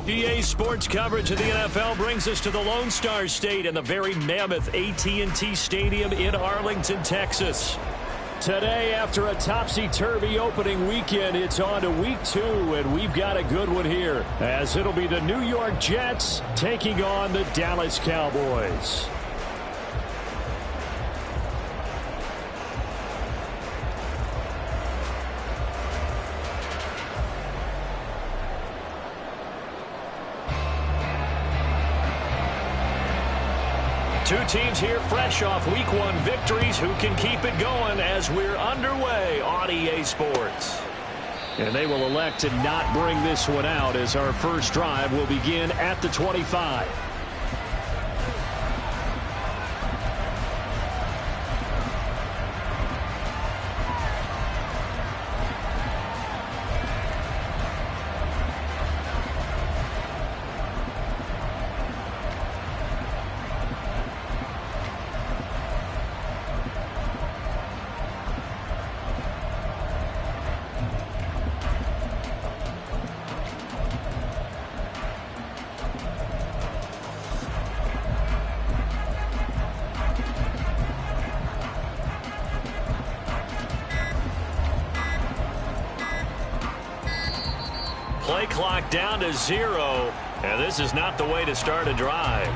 EA Sports coverage of the NFL brings us to the Lone Star State and the very mammoth AT&T Stadium in Arlington, Texas. Today, after a topsy-turvy opening weekend, it's on to week 2, and we've got a good one here, as it'll be the New York Jets taking on the Dallas Cowboys. Two teams here fresh off Week 1 victories who can keep it going as we're underway on EA Sports. And they will elect to not bring this one out as our first drive will begin at the 25. Play clock down to 0, and this is not the way to start a drive.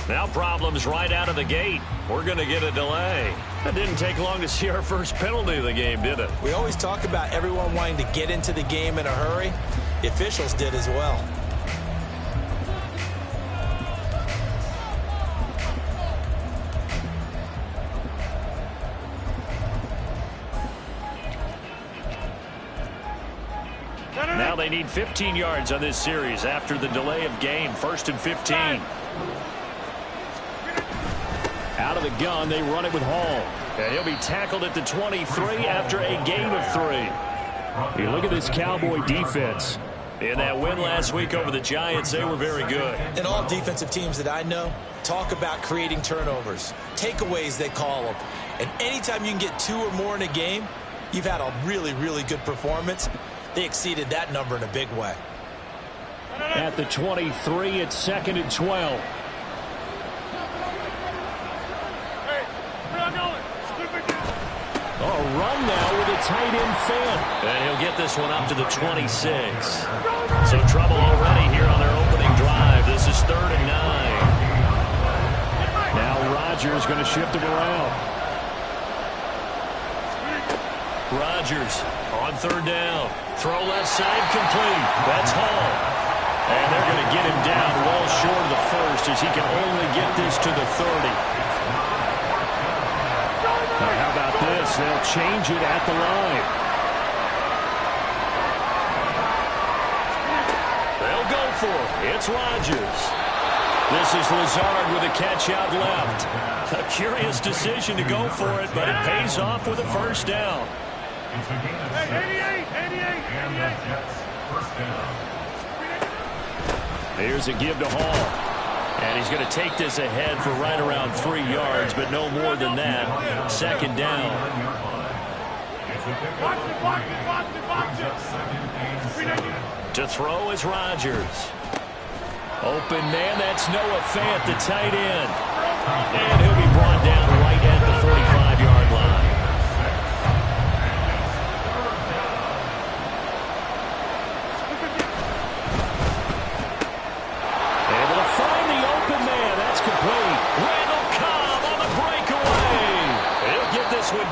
Now problems right out of the gate. We're going to get a delay. It didn't take long to see our first penalty of the game, did it? We always talk about everyone wanting to get into the game in a hurry. The officials did as well. Now they need 15 yards on this series after the delay of game. 1st and 15. Out of the gun, they run it with Hall. And he'll be tackled at the 23 after a gain of 3. You look at this Cowboy defense. In that win last week over the Giants, they were very good. And all defensive teams that I know talk about creating turnovers. Takeaways, they call them. And anytime you can get 2 or more in a game, you've had a really, really good performance. They exceeded that number in a big way. At the 23, it's 2nd and 12. A run now with a tight end fan. And he'll get this one up to the 26. So trouble already here on their opening drive. This is 3rd and 9. Now Rodgers going to shift him around. Rodgers on 3rd down. Throw left side complete. That's Hall. And they're going to get him down well short of the first as he can only get this to the 30. Now, how about this? They'll change it at the line. They'll go for it. It's Rodgers. This is Lazard with a catch out left. A curious decision to go for it, but it pays off with a first down. 88. First down. Here's a give to Hall. And he's going to take this ahead for right around 3 yards, but no more than that. 2nd down. To throw is Rodgers. Open man, that's Noah Fant, the tight end. And he'll be brought down right at the 45-yard line.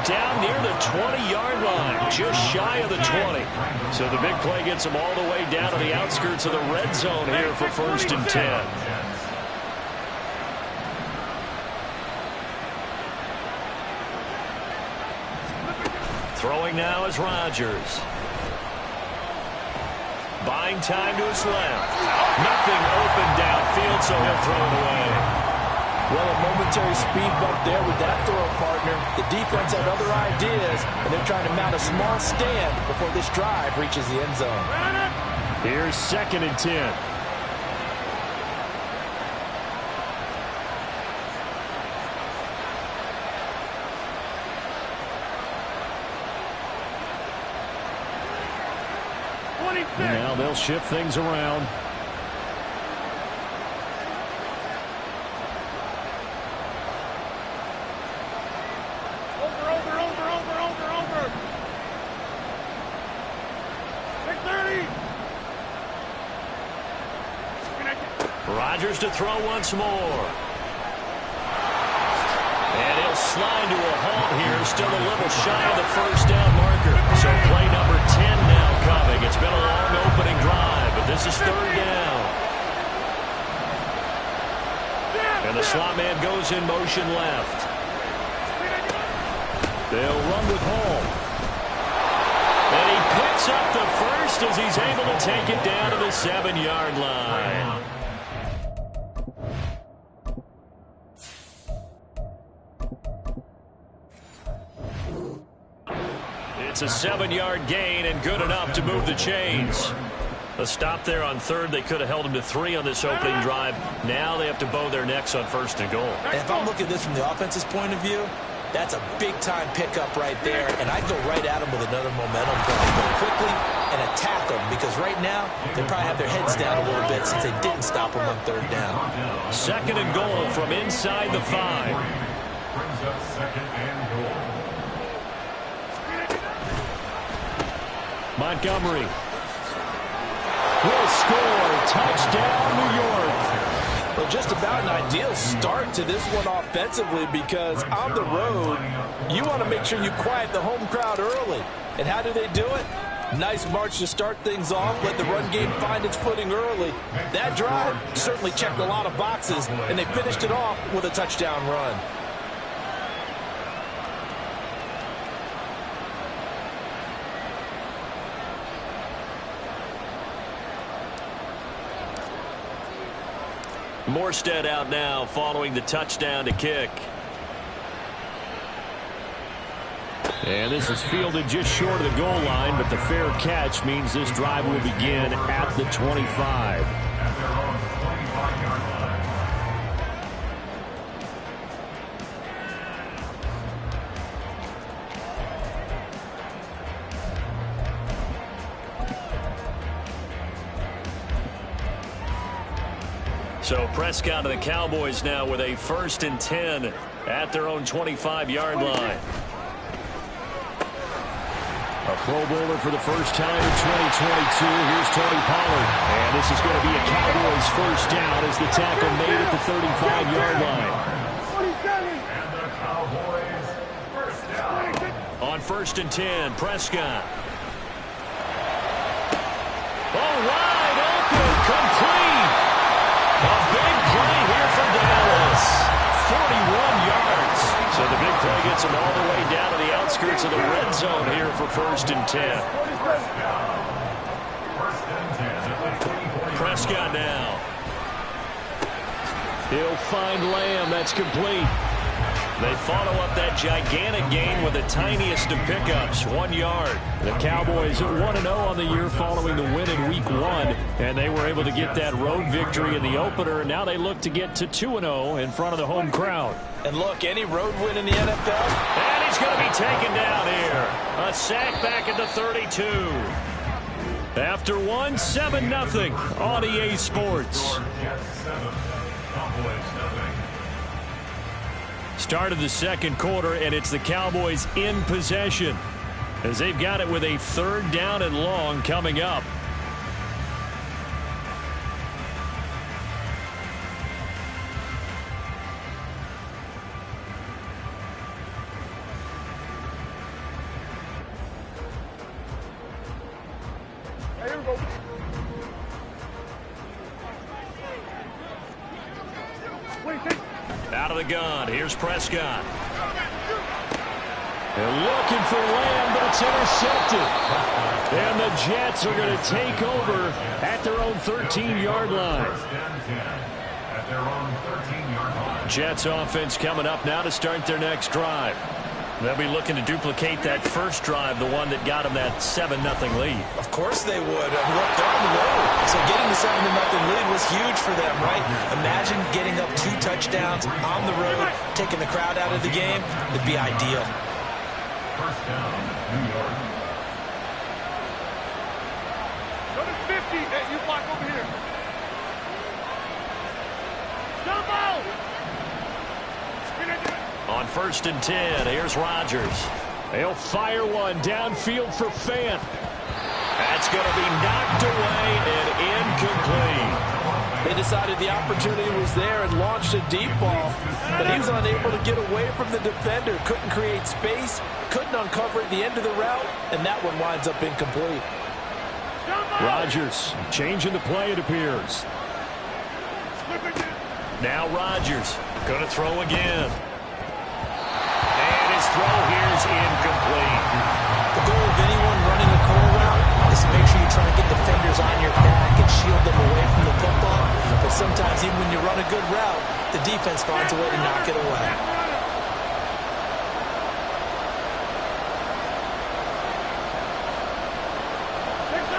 Down near the 20-yard line, just shy of the 20. So the big play gets them all the way down to the outskirts of the red zone here for 1st and 10. Throwing now is Rodgers. Buying time to his left. Nothing open downfield, so he'll throw it away. Well, a momentary speed bump there with that throw partner. The defense had other ideas, and they're trying to mount a small stand before this drive reaches the end zone. Here's 2nd and 10. Now they'll shift things around. Over. 630. Rodgers to throw once more. And he'll slide to a halt here. Still a little shy of the first down marker. So play number 10 now coming. It's been a long opening drive, but this is 3rd down. And the slot man goes in motion left. They'll run with Hall. And he picks up the first as he's able to take it down to the 7-yard line. It's a 7-yard gain and good enough to move the chains. A stop there on 3rd. They could have held him to 3 on this opening drive. Now they have to bow their necks on 1st and goal. And if I'm looking at this from the offense's point of view, that's a big-time pickup right there, and I'd go right at them with another momentum play. Go quickly and attack them, because right now they probably have their heads down a little bit since they didn't stop them on 3rd down. 2nd and goal from inside the 5. Brings up 2nd and goal. Montgomery will score. Touchdown, New York. Well, just about an ideal start to this one offensively, because on the road, you want to make sure you quiet the home crowd early. And how do they do it? Nice march to start things off. Let the run game find its footing early. That drive certainly checked a lot of boxes, and they finished it off with a touchdown run. Morstead out now following the touchdown to kick. And this is fielded just short of the goal line, but the fair catch means this drive will begin at the 25. At their own 25-yard line. So Prescott and the Cowboys now with a 1st and 10 at their own 25-yard line. A Pro Bowler for the first time in 2022. Here's Tony Pollard. And this is going to be a Cowboys 1st down as the tackle made at the 35-yard line. 27. And the Cowboys 1st down. On 1st and 10, Prescott. Oh, wide open, complete. A big play here for Dallas. 41 yards. So the big play gets them all the way down to the outskirts of the red zone here for 1st and 10. Prescott now. He'll find Lamb. That's complete. They follow up that gigantic gain with the tiniest of pickups, 1 yard. The Cowboys at 1-0 on the year following the win in Week 1, and they were able to get that road victory in the opener, and now they look to get to 2-0 in front of the home crowd. And look, any road win in the NFL. And he's going to be taken down here. A sack back at the 32. After 1, 7-0 on EA Sports. Start of the 2nd quarter, and it's the Cowboys in possession as they've got it with a 3rd down and long coming up. Here we go. Out of the gun, here's Prescott. And looking for Lamb, but it's intercepted. And the Jets are going to take over at their own 13-yard line. At their own 13-yard line. Jets offense coming up now to start their next drive. They'll be looking to duplicate that first drive, the one that got them that 7-0 lead. Of course they would. Look, they're on the road. So getting the 7-0 lead was huge for them, right? Imagine getting up 2 touchdowns on the road, taking the crowd out of the game. It'd be ideal. First down, New York. Number 50, hey, you block over here. Jumbo! On 1st and 10, here's Rodgers. He'll fire one downfield for Fant. That's going to be knocked away and incomplete. They decided the opportunity was there and launched a deep ball, but he was unable to get away from the defender. Couldn't create space, couldn't uncover at the end of the route, and that one winds up incomplete. Rodgers changing the play, it appears. Now Rodgers going to throw again. And his throw here is incomplete. The goal of anyone running a curl route is to make sure you try to get defenders on your back and shield them away from the football. But sometimes even when you run a good route, the defense finds a way to knock it away.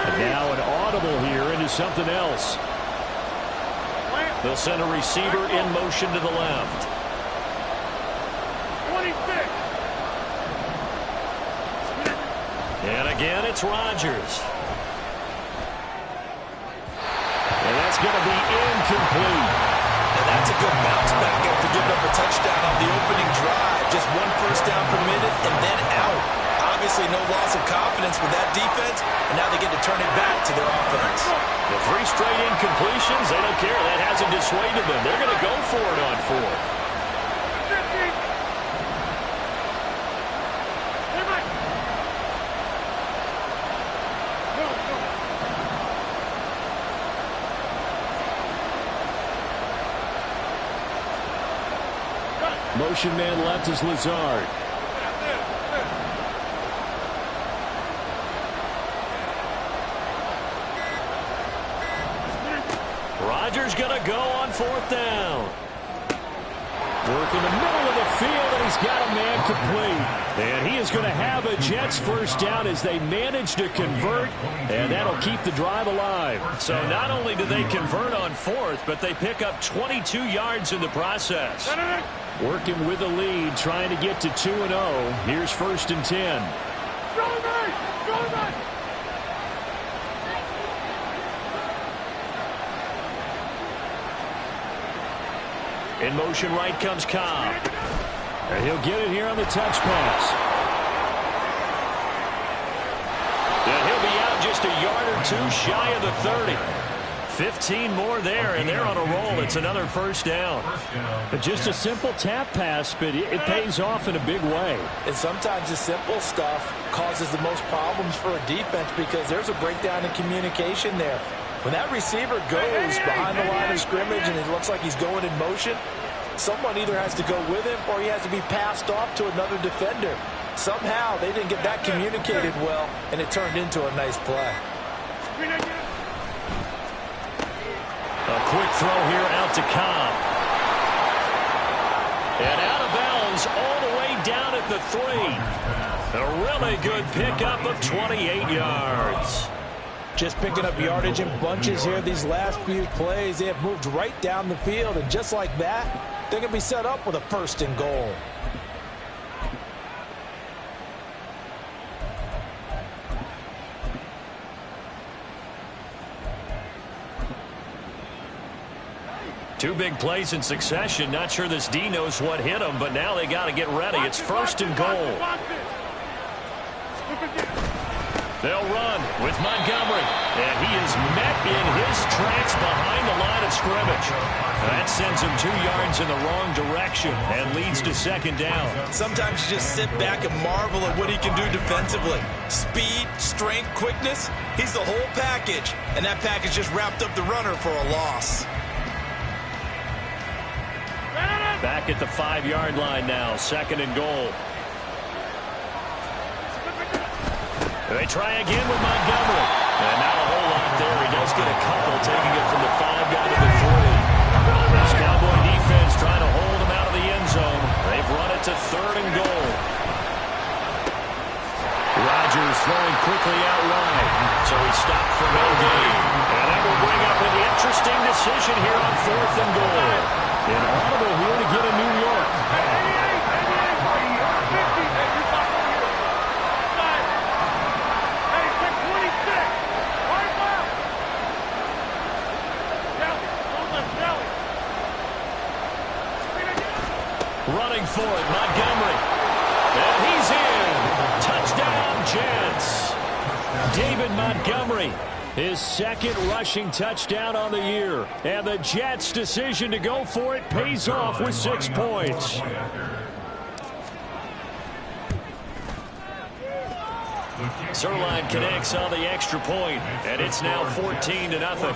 And now an audible here into something else. They'll send a receiver in motion to the left. 26. And again, it's Rodgers. And that's going to be incomplete. And that's a good bounce back after giving up a touchdown on the opening drive. Just 1 first down per minute and then out. Obviously no loss of confidence with that defense, and now they get to turn it back to their offense. The 3 straight incompletions, they don't care. That hasn't dissuaded them. They're going to go for it on 4th. 50. Hey, Mike. No, no. Motion man left is Lazard. Rodgers going to go on 4th down. Work in the middle of the field, and he's got a man complete. And he is going to have a Jets first down as they manage to convert, and that'll keep the drive alive. So not only do they convert on 4th, but they pick up 22 yards in the process. Working with the lead, trying to get to 2-0. Here's 1st and 10. In motion right comes Cobb. And he'll get it here on the touch pass. And he'll be out just a yard or 2 shy of the 30. 15 more there, and they're on a roll. It's another first down. But just a simple tap pass, but it pays off in a big way. And sometimes the simple stuff causes the most problems for a defense because there's a breakdown in communication there. When that receiver goes behind the line of scrimmage and it looks like he's going in motion, someone either has to go with him or he has to be passed off to another defender. Somehow they didn't get that communicated well, and it turned into a nice play. A quick throw here out to Cobb. And out of bounds all the way down at the 3. A really good pickup of 28 yards. Just picking up yardage in bunches here these last few plays. They have moved right down the field, and just like that, they're going to be set up with a 1st and goal. Two big plays in succession. Not sure this D knows what hit him, but now they got to get ready. It's 1st and goal. They'll run with Montgomery, and he is met in his tracks behind the line of scrimmage. That sends him 2 yards in the wrong direction and leads to 2nd down. Sometimes you just sit back and marvel at what he can do defensively. Speed, strength, quickness, he's the whole package. And that package just wrapped up the runner for a loss. Back at the 5-yard line now, 2nd and goal. They try again with Montgomery. And not a whole lot there. He does get a couple, taking it from the 5 down to the 3. This Cowboy defense trying to hold him out of the end zone. They've run it to 3rd and goal. Rodgers throwing quickly out wide. So he stopped for no gain. And that will bring up an interesting decision here on 4th and goal. An audible here to get a new look. Running for it, Montgomery. And he's in. Touchdown, Jets. David Montgomery, his 2nd rushing touchdown on the year. And the Jets' decision to go for it pays off with 6 points. Zerline connects on the extra point, and it's now 14-0.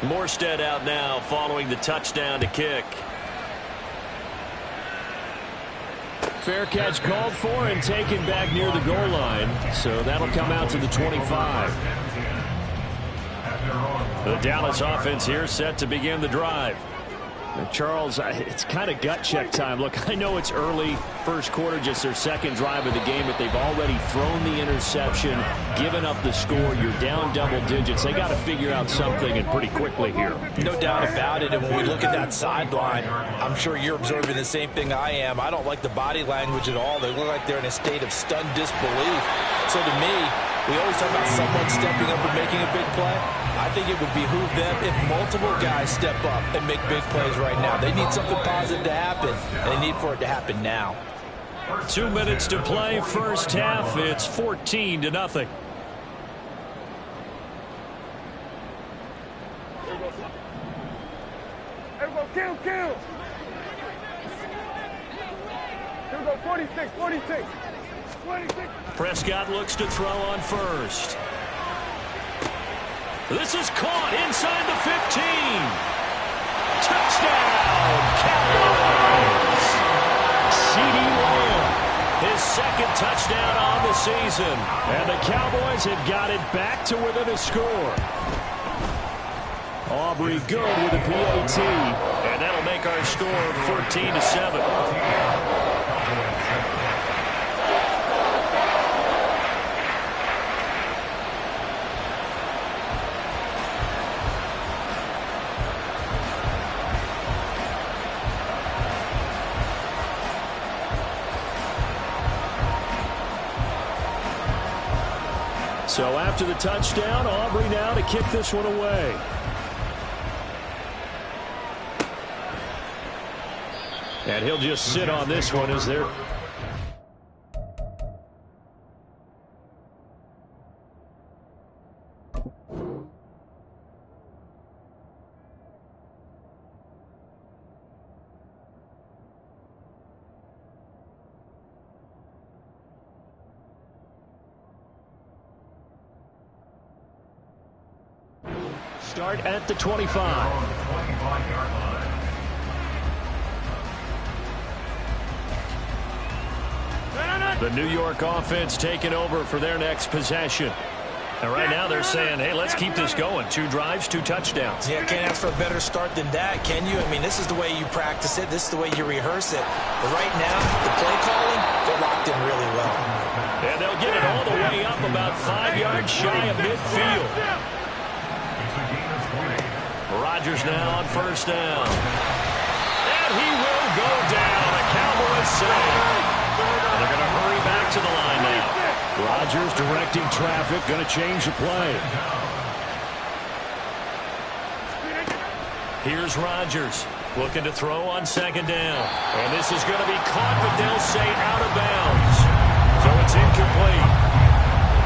Morstead out now following the touchdown to kick. Fair catch called for and taken back near the goal line. So that'll come out to the 25. The Dallas offense here set to begin the drive. Charles, it's kind of gut check time. Look, I know it's early, first quarter, just their 2nd drive of the game, but they've already thrown the interception, given up the score. You're down double digits. They got to figure out something, and pretty quickly here. No doubt about it. And when we look at that sideline, I'm sure you're observing the same thing I am. I don't like the body language at all. They look like they're in a state of stunned disbelief. So to me, we always talk about someone stepping up and making a big play. I think it would behoove them if multiple guys step up and make big plays right now. They need something positive to happen, and they need for it to happen now. 2 minutes to play, first half. It's 14-0. Here we go. Kill. Here we go. 46. Prescott looks to throw on first. This is caught inside the 15. Touchdown, Cowboys. CeeDee Lamb, his 2nd touchdown on the season. And the Cowboys have got it back to within a score. Aubrey good with a PAT. And that'll make our score 14-7. So after the touchdown, Aubrey now to kick this one away. And he'll just sit on this one as they're... Start at the 25. The New York offense taking over for their next possession. And right now they're saying, hey, let's keep this going. 2 drives, 2 touchdowns. Yeah, can't ask for a better start than that, can you? I mean, this is the way you practice it. This is the way you rehearse it. But right now, the play calling, they're locked in really well. And they'll get it all the way up about 5 yards shy of midfield. Rodgers now on first down. And he will go down. A Cowboys save. And they're going to hurry back to the line now. Rodgers directing traffic, going to change the play. Here's Rodgers looking to throw on 2nd down. And this is going to be caught, but they'll say out of bounds. So it's incomplete.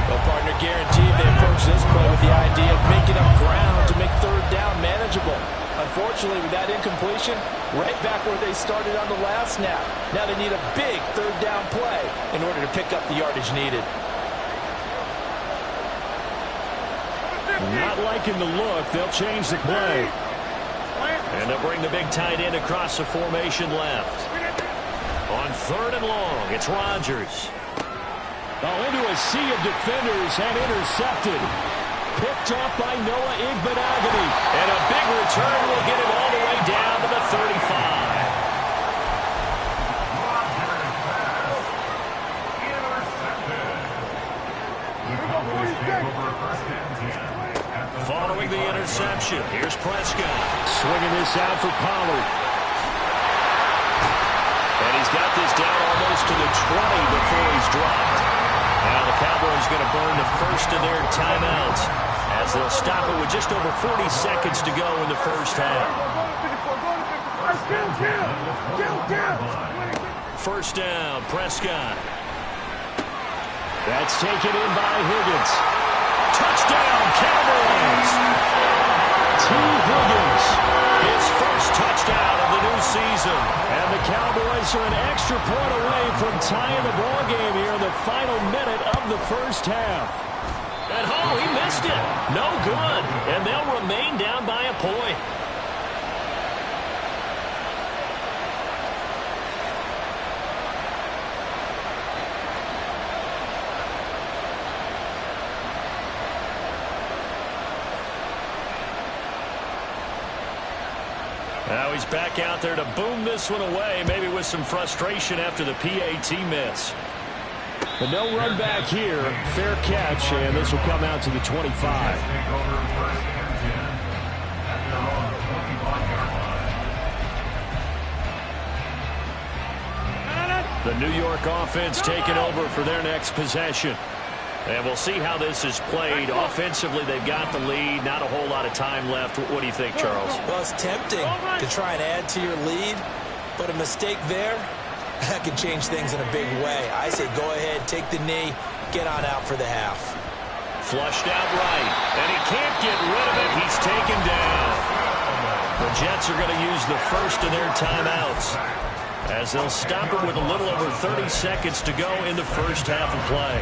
Well, partner, guaranteed they approach this play with the idea of making up ground to make 3rd down manageable. Unfortunately, with that incompletion, right back where they started on the last snap. Now they need a big 3rd down play in order to pick up the yardage needed. Not liking the look. They'll change the play. And they'll bring the big tight end across the formation left. On 3rd and long, it's Rodgers. Into a sea of defenders and intercepted. Picked off by Noah Igbenogany. And a big return will get him all the way down to the 35. Following the interception, here's Prescott. Swinging this out for Pollard. And he's got this down almost to the 20 before he's dropped. Now the Cowboys going to burn the first of their timeouts as they'll stop it with just over 40 seconds to go in the first half. First down, Prescott. That's taken in by Higgins. Touchdown, Cowboys! T. Higgins. His first touchdown of the new season. And the Cowboys are an extra point away from tying the ball game here in the final minute of the first half. And he missed it. No good. And they'll remain down by a point. Now he's back out there to boom this one away, maybe with some frustration after the PAT miss. But no run back here. Fair catch, and this will come out to the 25. The New York offense taking over for their next possession. And we'll see how this is played. Offensively, they've got the lead. Not a whole lot of time left. What do you think, Charles? Well, it's tempting to try and add to your lead, but a mistake there, that could change things in a big way. I say go ahead, take the knee, get on out for the half. Flushed out right, and he can't get rid of it. He's taken down. The Jets are going to use the first of their timeouts as they'll stop it with a little over 30 seconds to go in the first half of play.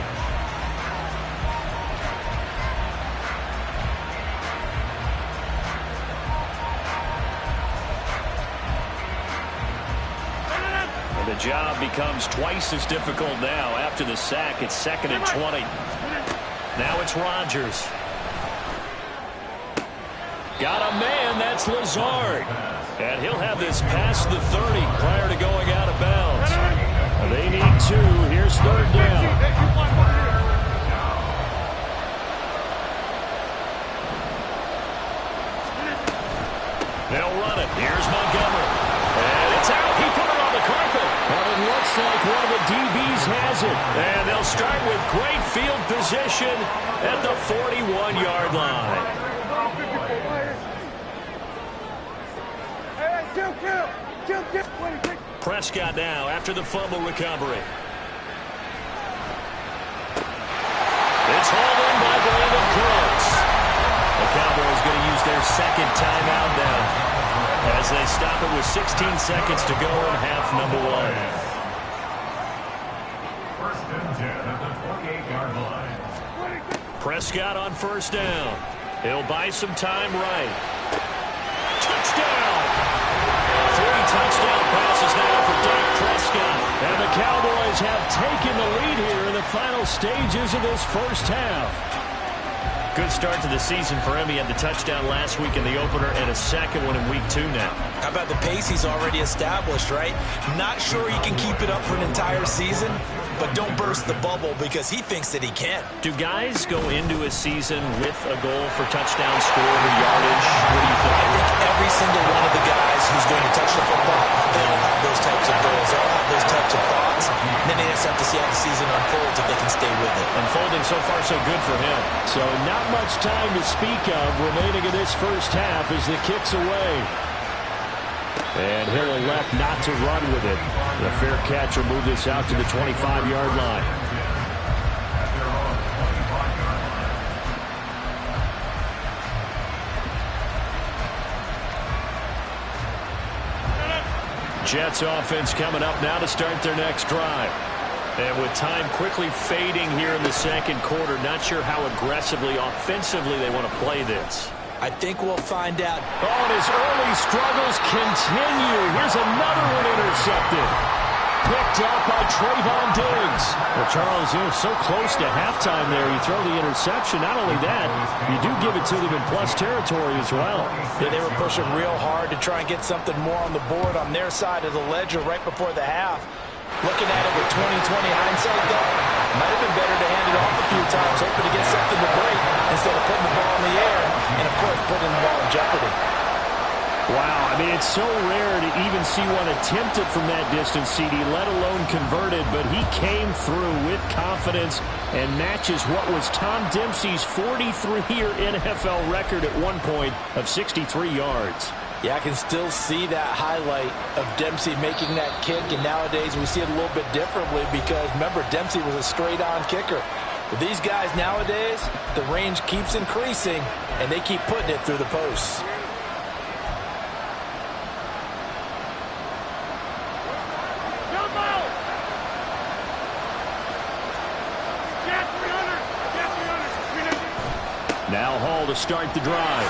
The job becomes twice as difficult now. After the sack, it's 2nd and 20. Now it's Rodgers. Got a man, that's Lazard. And he'll have this past the 30 prior to going out of bounds. They need 2. Here's 3rd down. They'll run it. Here's Montgomery. And it's out. He put it on the carpet. But it looks like one of the DBs has it. And they'll start with great field position at the 41-yard line. Prescott now after the fumble recovery. It's hauled in by Brandon Cooks. The Cowboys going to use their second timeout now as they stop it with 16 seconds to go in half number 1. First and 10 at the 28-yard line. Prescott on first down. He'll buy some time right. Touchdown! 3 touchdown passes now for Dak Prescott. And the Cowboys have taken the lead here in the final stages of this first half. Good start to the season for him. He had the touchdown last week in the opener and a second one in week 2 now. How about the pace he's already established, right? Not sure he can keep it up for an entire season, but don't burst the bubble because he thinks that he can. Do guys go into a season with a goal for touchdown score or yardage? What do you think? I think every single one of the guys who's going to touch the football, they all have those types of goals. They all have those types of thoughts. And then they just have to see how the season unfolds if they can stay with it. Unfolding so far so good for him. So not much time to speak of remaining in this first half as the kick's away. And he'll elect not to run with it. The fair catch will move this out to the 25-yard line. Jets offense coming up now to start their next drive. And with time quickly fading here in the second quarter, not sure how aggressively, offensively they want to play this. I think we'll find out. Oh, and his early struggles continue. Here's another one intercepted. Picked up by Trayvon Diggs. Well, Charles, so close to halftime there. You throw the interception. Not only that, you do give it to them in plus territory as well. Yeah, they were pushing real hard to try and get something more on the board on their side of the ledger right before the half. Looking at it with 20/20 hindsight, though, might have been better to hand it off a few times, hoping to get something to break instead of putting the ball in the air and, of course, putting the ball in jeopardy. Wow, I mean, it's so rare to even see one attempted from that distance, CD, let alone converted, but he came through with confidence and matches what was Tom Dempsey's 43-year NFL record at one point of 63 yards. Yeah, I can still see that highlight of Dempsey making that kick, and nowadays we see it a little bit differently because, remember, Dempsey was a straight-on kicker. But these guys nowadays, the range keeps increasing, and they keep putting it through the posts. Now Hall to start the drive.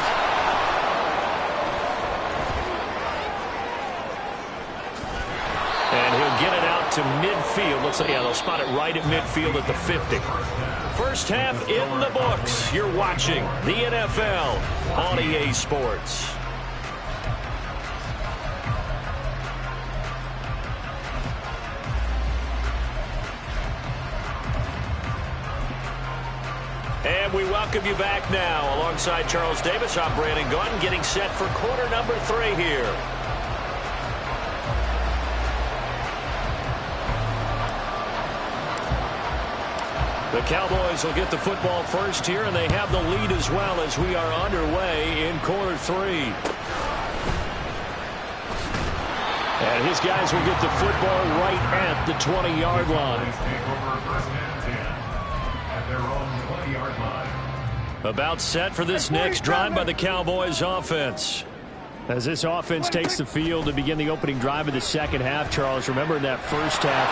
And he'll get it out to midfield. Looks like, yeah, they'll spot it right at midfield at the 50. First half in the books. You're watching the NFL on EA Sports. And we welcome you back now. Alongside Charles Davis, I'm Brandon Gaudin, getting set for quarter number 3 here. The Cowboys will get the football first here, and they have the lead as well as we are underway in quarter 3. And his guys will get the football right at the 20-yard line. About set for this next drive by the Cowboys offense. As this offense takes the field to begin the opening drive of the second half, Charles, remember in that first half,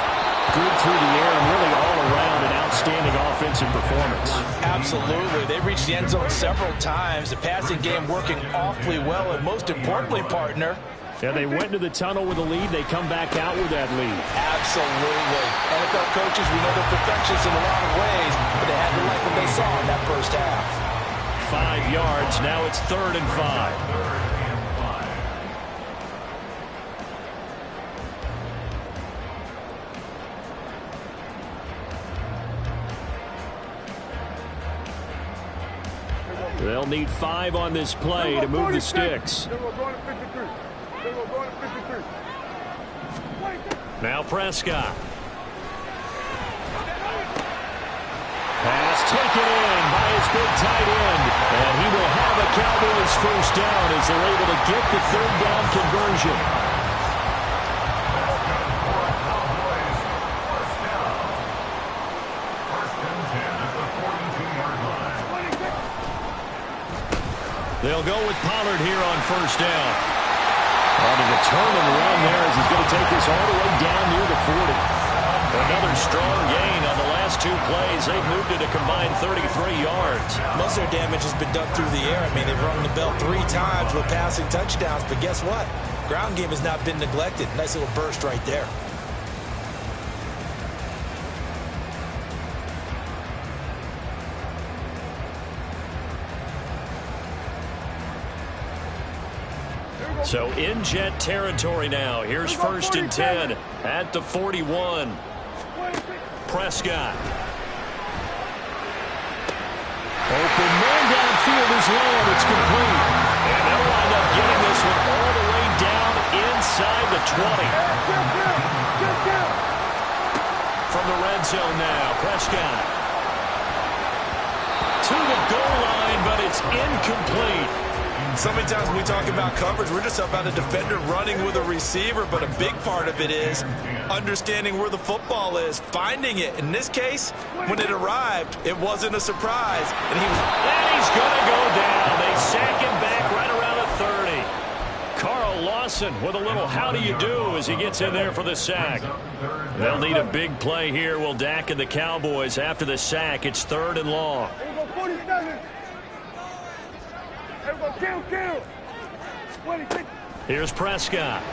good through the air and really all around an outstanding offensive performance. Absolutely. They reached the end zone several times. The passing game working awfully well, and most importantly, partner, yeah, they went to the tunnel with a lead. They come back out with that lead. Absolutely. NFL coaches, we know they're perfectionists in a lot of ways, but they had to like what they saw in that first half. 5 yards. Now it's 3rd and 5. They'll need 5 on this play to move the sticks. Now Prescott. Pass taken in by his big tight end. And he will have a Cowboys first down as they're able to get the 3rd down conversion. They'll go with Pollard here on first down. On a determined run there as he's going to take this all the way down near the 40. Another strong gain on the last 2 plays. They've moved it a combined 33 yards. Most of their damage has been done through the air. I mean, they've rung the bell 3 times with passing touchdowns. But guess what? Ground game has not been neglected. Nice little burst right there. So in jet territory now. Here's 1st and 10 at the 41. Prescott. Open man downfield is low, and it's complete. And they'll wind up getting this one all the way down inside the 20. From the red zone now, Prescott. To the goal line, but it's incomplete. So many times when we talk about coverage, we're just about a defender running with a receiver, but a big part of it is understanding where the football is, finding it. In this case, when it arrived, it wasn't a surprise. And he's going to go down. They sack him back right around the 30. Carl Lawson with a little how do you do as he gets in there for the sack. They'll need a big play here. Will Dak and the Cowboys after the sack. It's 3rd and long. Everybody kill. 26. Here's Prescott.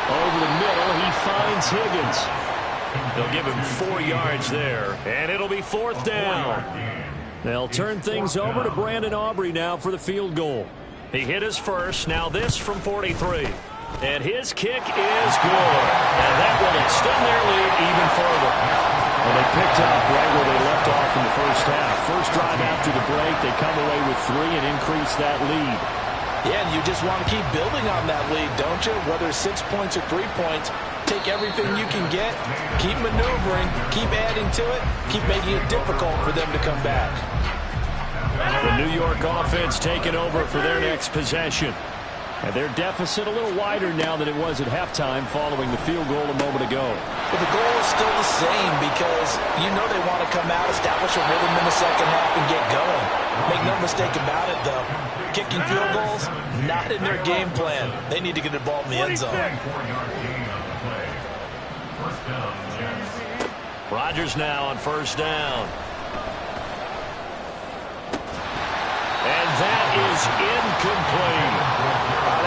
Over the middle, he finds Higgins. They'll give him 4 yards there, and it'll be 4th down. They'll turn things over to Brandon Aubrey now for the field goal. He hit his first, now this from 43. And his kick is good. And that will extend their lead even further. Well, they picked up right where they left off in the first half. First drive after the break, they come away with 3 and increase that lead. Yeah, and you just want to keep building on that lead, don't you? Whether it's 6 points or 3 points, take everything you can get, keep maneuvering, keep adding to it, keep making it difficult for them to come back. The New York offense taking over for their next possession. And their deficit a little wider now than it was at halftime following the field goal a moment ago. But the goal is still the same because you know they want to come out, establish a rhythm in the second half, and get going. Make no mistake about it, though. Kicking field goals, not in their game plan. They need to get the ball in the end zone. Rodgers now on first down. And that is incomplete.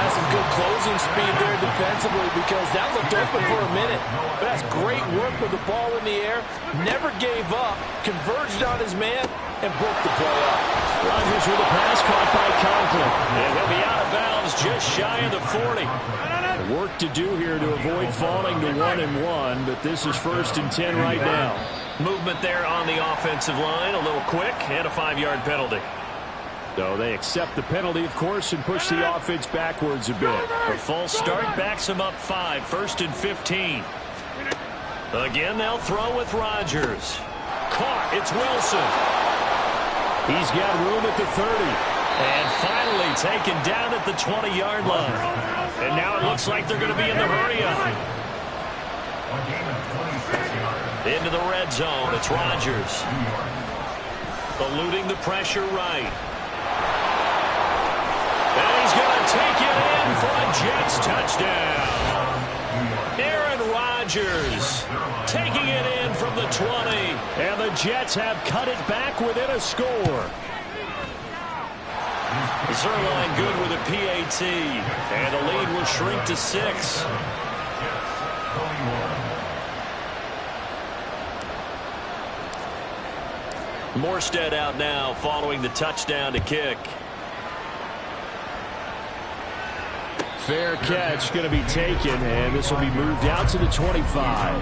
That's some good closing speed there defensively because that looked open for a minute. But that's great work with the ball in the air. Never gave up, converged on his man, and broke the play up. Rodgers with a pass caught by Conklin. And he'll be out of bounds just shy of the 40. Work to do here to avoid falling to 1-1, but this is 1st and 10 right now. Movement there on the offensive line, a little quick, and a 5-yard penalty. So they accept the penalty, of course, and push the offense backwards a bit. A false start backs them up 5, 1st and 15. Again, they'll throw with Rodgers. Caught, it's Wilson. He's got room at the 30. And finally taken down at the 20-yard line. And now it looks like they're going to be in the hurry-up. Into the red zone, it's Rodgers. Eluding the pressure right. And he's going to take it in for a Jets touchdown. Aaron Rodgers taking it in from the 20. And the Jets have cut it back within a score. Zerline good with a PAT. And the lead will shrink to 6. Morstead out now following the touchdown to kick. Fair catch going to be taken, and this will be moved out to the 25.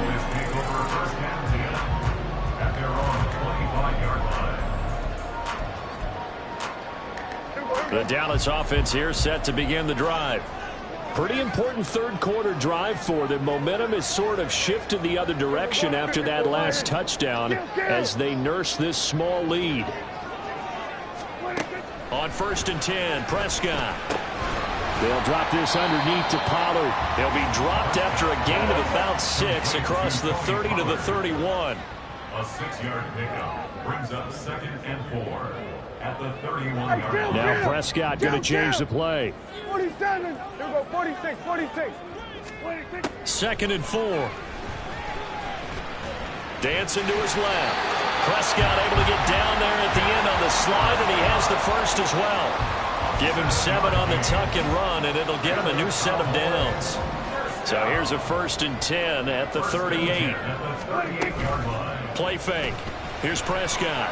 The Dallas offense here set to begin the drive. Pretty important third quarter drive for them. Momentum has sort of shifted the other direction after that last touchdown as they nurse this small lead. On 1st and 10, Prescott. They'll drop this underneath to Pollard. They'll be dropped after a gain of about 6 across the 30 to the 31. A 6-yard pickup brings up 2nd and 4 at the 31-yard line. Now Prescott going to change the play. 47. Here we go, 46. 2nd and 4. Dancing to his left. Prescott able to get down there at the end on the slide, and he has the first as well. Give him 7 on the tuck and run, and it'll get him a new set of downs. So here's a 1st and 10 at the 38. Play fake. Here's Prescott.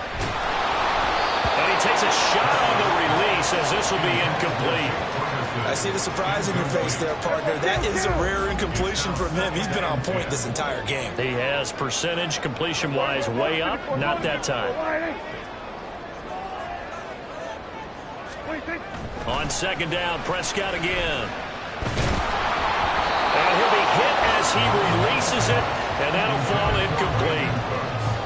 And he takes a shot on the release as this will be incomplete. I see the surprise in your face there, partner. That is a rare incompletion from him. He's been on point this entire game. He has percentage completion-wise way up. Not that time. On 2nd down, Prescott again. And he'll be hit as he releases it, and that'll fall incomplete.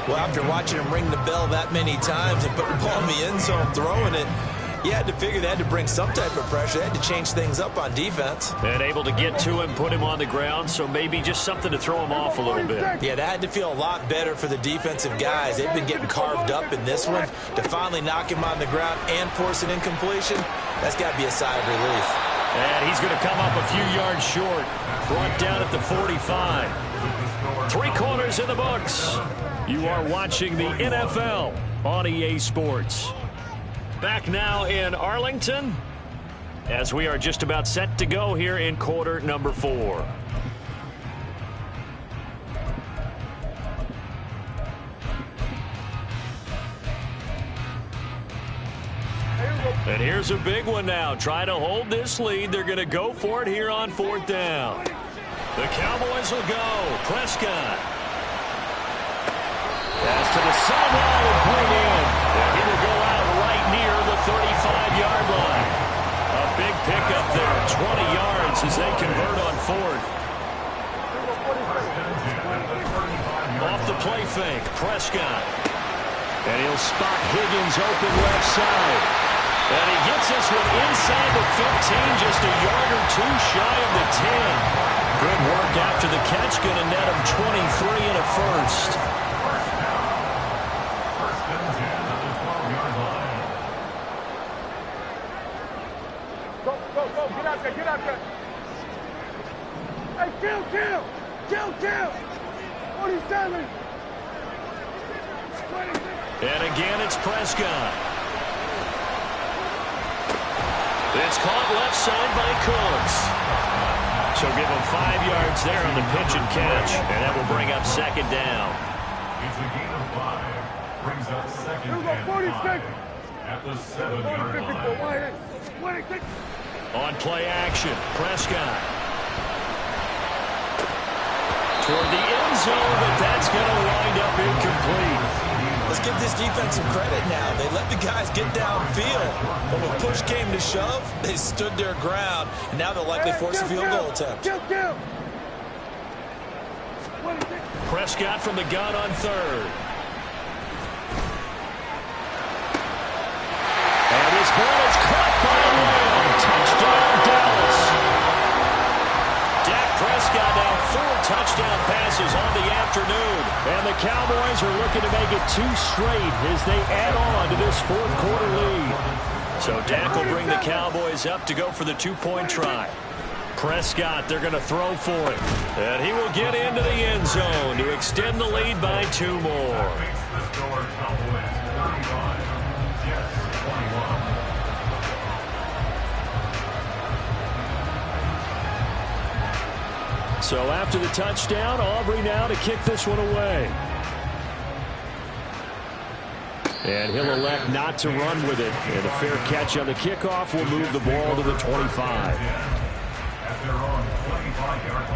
Well, after watching him ring the bell that many times and put the ball in the end zone throwing it, you had to figure they had to bring some type of pressure. They had to change things up on defense. And able to get to him, put him on the ground, so maybe just something to throw him off a little bit. Yeah, that had to feel a lot better for the defensive guys. They've been getting carved up in this one. To finally knock him on the ground and force an incompletion, that's got to be a sigh of relief. And he's going to come up a few yards short. Brought down at the 45. 3 quarters in the books. You are watching the NFL on EA Sports. Back now in Arlington as we are just about set to go here in quarter number 4. And here's a big one now. Trying to hold this lead. They're going to go for it here on 4th down. The Cowboys will go. Prescott. Pass to the sideline and put it in. And he will go out right near the 35-yard line. A big pickup there. 20 yards as they convert on 4th. Off the play fake. Prescott. And he'll spot Higgins open left side. And he gets this one inside the 15, just a yard or 2 shy of the 10. Good work after the catch, going to net him 23 and a first. First and 10 at the 12-yard line. Go, get out there. Hey, kill. 47. 26. And again, it's Prescott. It's caught left side by Cooks. So give him 5 yards there on the pitch and catch, and that will bring up 2nd down. It's a gain of 5. Brings up 2nd and 5 at the 7-yard line. On play action, Prescott. Toward the end zone, but that's going to wind up incomplete. Let's give this defense some credit now. They let the guys get downfield. But when push came to shove, they stood their ground. And now they'll likely force a field goal attempt. Prescott from the gun on 3rd. And his ball is caught by Lamb. Touchdown, Dallas. Dak Prescott now 4 touchdown passes on the afternoon. And the Cowboys are looking to make it 2 straight as they add on to this 4th quarter lead. So Dak will bring the Cowboys up to go for the 2-point try. Prescott, they're going to throw for it. And he will get into the end zone to extend the lead by 2 more. So after the touchdown, Aubrey now to kick this one away. And he'll elect not to run with it. And a fair catch on the kickoff will move the ball to the 25. At their own 25-yard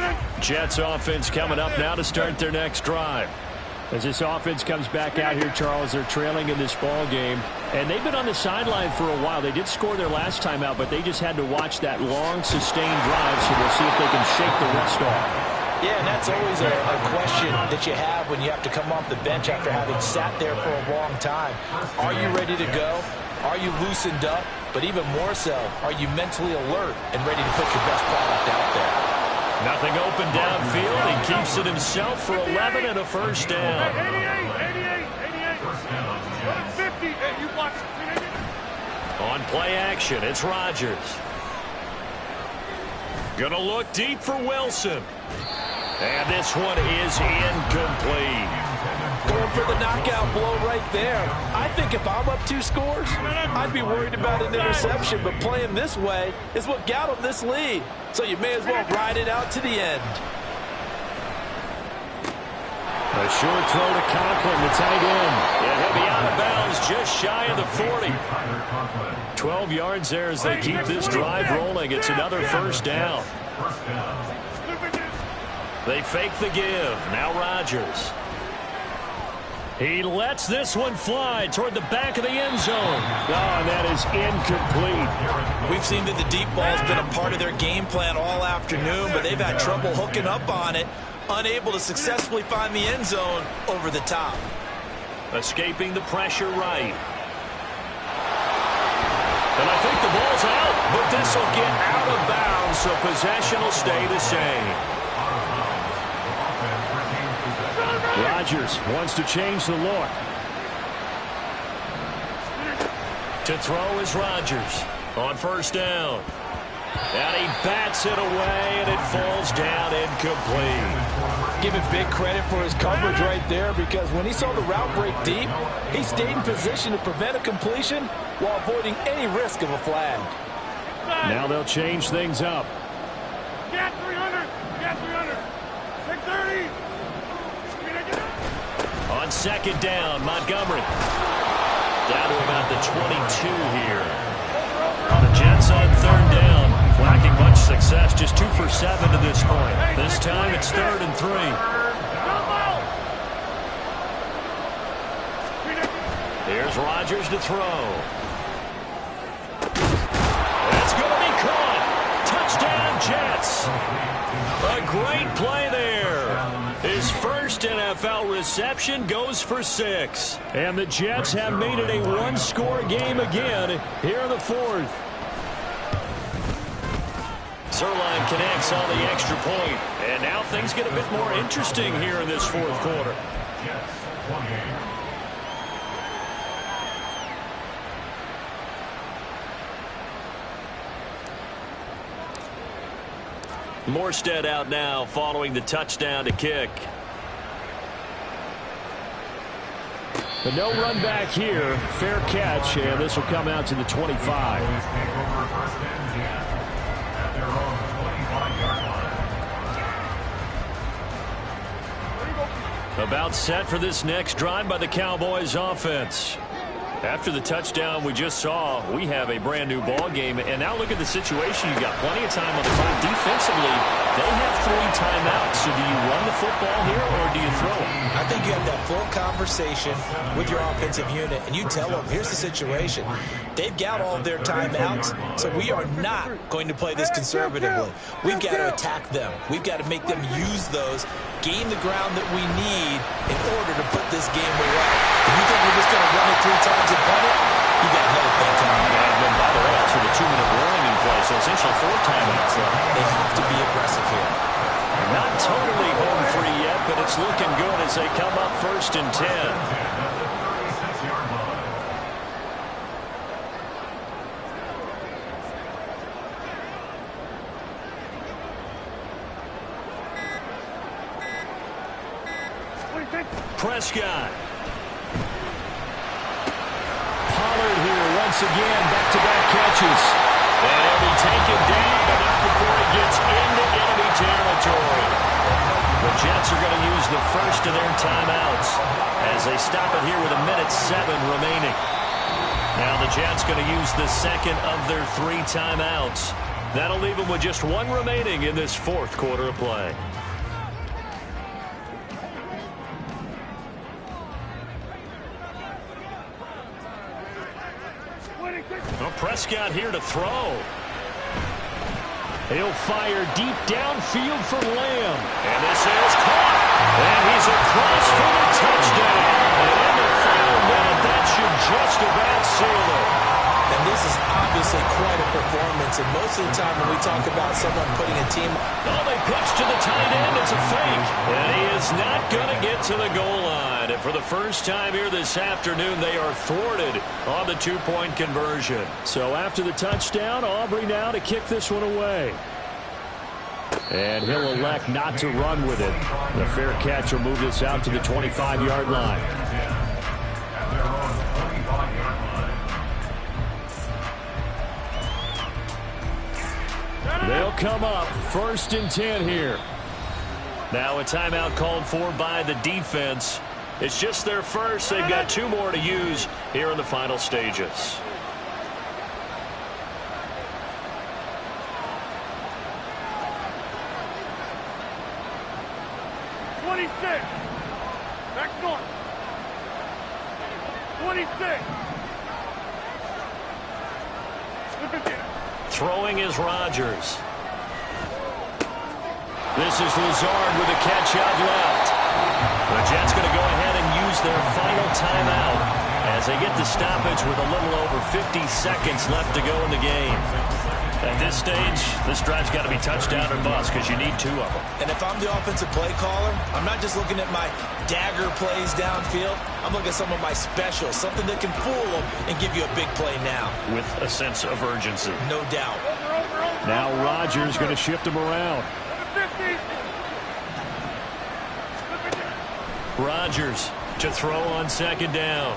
line. Jets offense coming up now to start their next drive. As this offense comes back out here, Charles, they're trailing in this ball game. And they've been on the sideline for a while. They did score their last time out, but they just had to watch that long, sustained drive, so we'll see if they can shake the rust off. Yeah, and that's always a question that you have when you have to come off the bench after having sat there for a long time. Are you ready to go? Are you loosened up? But even more so, are you mentally alert and ready to put your best product out there? Nothing open downfield. He keeps it himself for 11 and a first down. 88. 50. Hey, you watch. On play action, it's Rodgers. Gonna look deep for Wilson. And this one is incomplete. Going for the knockout blow right there. I think if I'm up 2 scores, I'd be worried about an interception, but playing this way is what got him this lead. So you may as well ride it out to the end. A short throw to Conklin, the tight end. And he'll be out of bounds just shy of the 40. 12 yards there as they keep this drive rolling. It's another first down. They fake the give. Now Rodgers. He lets this one fly toward the back of the end zone. Oh, and that is incomplete. We've seen that the deep ball's been a part of their game plan all afternoon, but they've had trouble hooking up on it, unable to successfully find the end zone over the top. Escaping the pressure right. And I think the ball's out, but this will get out of bounds, so possession will stay the same. Rodgers wants to change the look. To throw is Rodgers on first down. And And he bats it away, and it falls down incomplete. Give him big credit for his coverage right there, because when he saw the route break deep, he stayed in position to prevent a completion while avoiding any risk of a flag. Now they'll change things up. Get 300. Get 300. Take 30. On second down, Montgomery. Down to about the 22 here. The Jets on third down. Lacking much success, just 2 for 7 to this point. This time it's 3rd and 3. Here's Rodgers to throw. It's going to be caught. Touchdown, Jets. A great play there. His first NFL reception goes for 6. And the Jets have made it a one-score game again here in the 4th. Zerline connects on the extra point. And now things get a bit more interesting here in this 4th quarter. Jets 28. Morstead out now following the touchdown to kick. But no run back here. Fair catch, and this will come out to the 25. About set for this next drive by the Cowboys offense. After the touchdown we just saw, we have a brand new ball game. And now look at the situation. You've got plenty of time on the clock. Defensively, they have 3 timeouts. So do you run the football here or do you throw it? I think you have that full conversation with your offensive unit, and you tell them, here's the situation. They've got all of their timeouts, so we are not going to play this conservatively. We've got to attack them. We've got to make them use those, gain the ground that we need in order to put this game away. If you think we're just going to run it 3 times and punt it, you got another thing coming. And then, by the way, also the 2-minute warning in play, so essentially 4 timeouts left. They have to be aggressive here. Not totally home free yet, but it's looking good as they come up 1st and 10. Prescott. Pollard here once again, back-to-back catches. And he'll be taken down, but not before he gets into enemy territory. The Jets are going to use the first of their timeouts as they stop it here with 1:07 remaining. Now the Jets going to use the second of their 3 timeouts. That'll leave them with just 1 remaining in this 4th quarter of play. Well, Prescott here to throw. He'll fire deep downfield for Lamb. And this is caught. And he's across for the touchdown. And in the final minute, that should just about seal it. And this is obviously quite a performance. And most of the time when we talk about someone putting a team... Oh, they pitch to the tight end. It's a fake. And he is not going to get to the goal line. And for the first time here this afternoon, they are thwarted on the 2-point conversion. So after the touchdown, Aubrey now to kick this one away. And he'll elect not to run with it. The fair catch will move this out to the 25-yard line. They'll come up 1st and 10 here. Now a timeout called for by the defense. It's just their first. They've got 2 more to use here in the final stages. Back north. 26. Throwing is Rodgers. This is Lazard with a catch out left. The Jets going to go ahead and use their final timeout as they get the stoppage with a little over 50 seconds left to go in the game. At this stage, this drive's got to be touchdown or bust because you need 2 of them. And if I'm the offensive play caller, I'm not just looking at my dagger plays downfield. I'm looking at some of my specials, something that can fool them and give you a big play now. With a sense of urgency. No doubt. Over. Now Rodgers going to shift him around. Rodgers to throw on second down.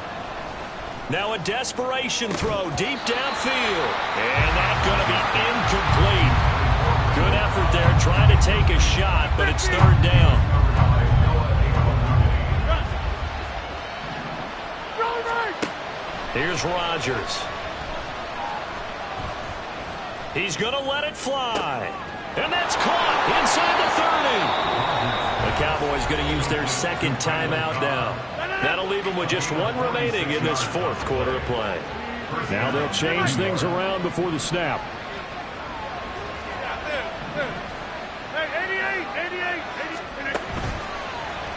Now a desperation throw deep downfield. And that's going to be incomplete. Good effort there trying to take a shot, but it's third down. Here's Rodgers. He's going to let it fly. And that's caught inside the 30. The Cowboys going to use their second timeout now. That'll leave them with just one remaining in this fourth quarter of play. Now they'll change things around before the snap.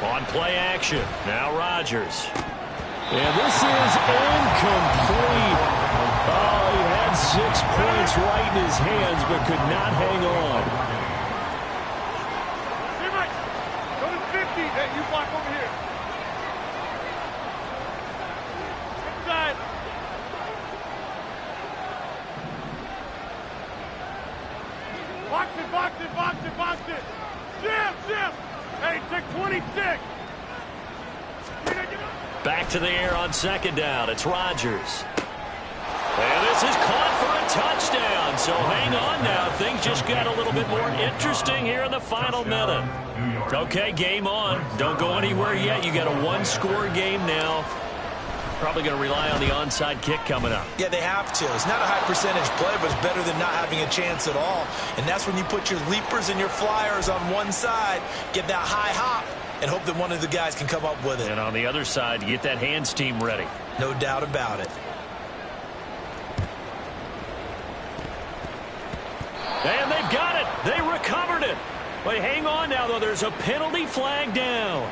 On play action. Now Rodgers. And this is incomplete. Oh, he had 6 points right in his hands, but could not hang on. Go to 50. Hey, you block over here. Inside. Box it, box it, box it, box it. Jim. Hey, take 26. Back to the air on second down. It's Rodgers. And this is caught for a touchdown. So hang on now. Things just got a little bit more interesting here in the final minute. Okay, game on. Don't go anywhere yet. You got a one-score game now. Probably going to rely on the onside kick coming up. Yeah, they have to. It's not a high percentage play, but it's better than not having a chance at all. And that's when you put your leapers and your flyers on one side, get that high hop, and hope that one of the guys can come up with it. And on the other side, you get that hands team ready. No doubt about it. And they've got it. They recovered it. But hang on now, though. There's a penalty flag down.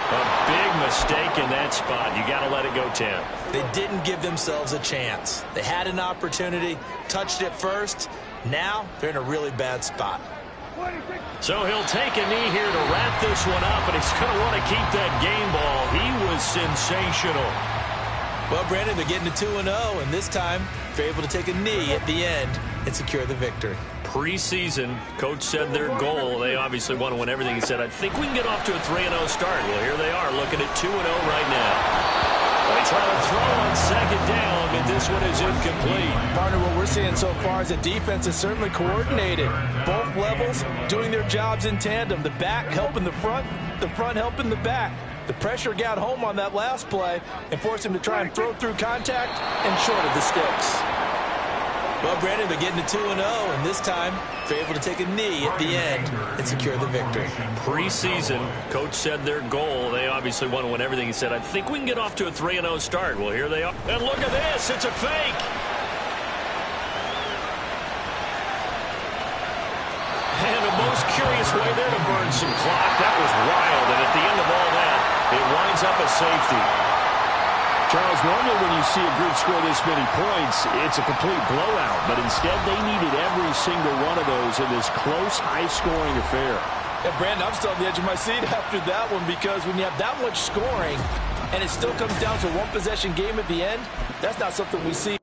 A big mistake in that spot. You got to let it go 10. They didn't give themselves a chance. They had an opportunity, touched it first. Now they're in a really bad spot. So he'll take a knee here to wrap this one up, and he's going to want to keep that game ball. He was sensational. Well, Brandon, they're getting to 2-0, and this time they're able to take a knee at the end and secure the victory. Preseason, coach said their goal, they obviously want to win everything. He said, I think we can get off to a 3-0 start. Well, here they are looking at 2-0 right now. They try to throw on second down, but this one is incomplete. Partner, what we're seeing so far is the defense is certainly coordinated. Both levels doing their jobs in tandem. The back helping the front helping the back. The pressure got home on that last play and forced him to try and throw through contact and short of the sticks. Well, Brandon, they're getting to 2-0, and this time they're able to take a knee at the end and secure the victory. Preseason, coach said their goal, they obviously want to win everything. He said, I think we can get off to a 3-0 start. Well, here they are. And look at this. It's a fake. And the most curious way there to burn some clock. That was wild. And at the end of all that, it winds up a safety. Charles, normally when you see a group score this many points, it's a complete blowout. But instead, they needed every single one of those in this close, high-scoring affair. And Brandon, I'm still on the edge of my seat after that one, because when you have that much scoring and it still comes down to a one-possession game at the end, that's not something we see.